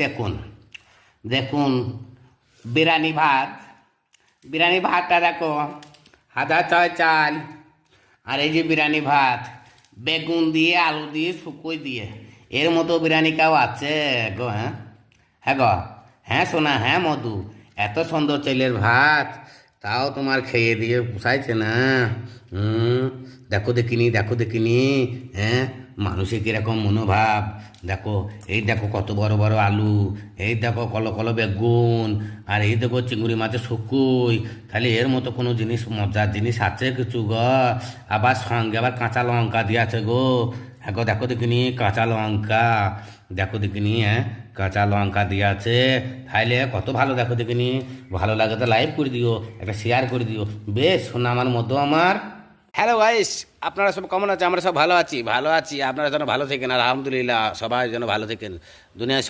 দেখুন দেখুন বিরিয়ানি ভাতটা দেখো, আদা ছয় চাল, আর এই যে বিরিয়ানি ভাত বেগুন দিয়ে আলু দিয়ে শুকোই দিয়ে, এর মতো বিরিয়ানি কাউ আছে গো? হ্যাঁ, হ্যাঁ গো, হ্যাঁ সোনা, হ্যাঁ মধু, এত সুন্দর চাইলের ভাত, তাও তোমার খেয়ে দিয়ে পোষাইছে না? হুম, দেখো দেখিনি, হ্যাঁ, মানুষের কিরকম মনোভাব দেখো। এই দেখো কত বড় বড় আলু, এই দেখো কলো কলো বেগুন, আর এই দেখো চিংড়ি মাছের শুকুই। তাহলে এর মতো কোনো জিনিস, মজার জিনিস আছে কিছু গো? আবার সঙ্গে আবার কাঁচা লঙ্কা দিয়ে আছে গো। হ্যাঁ গো, দেখো দেখিনি কাঁচা লঙ্কা, দেখো দেখিনি, হ্যাঁ, কাঁচা লঙ্কা দিয়ে আছে। তাইলে কত ভালো, দেখো দেখিনি। ভালো লাগে তো লাইক করে দিও, একটা শেয়ার করে দিও। বেশ শোনা আমার মতো আমার। হ্যালো গাইস, আপনারা সব কেমন আছে? আমরা সব ভালো আছি। আপনারা যেন ভালো থাকেন, আর আলহামদুলিল্লাহ সবাই যেন ভালো থাকেন। দুনিয়া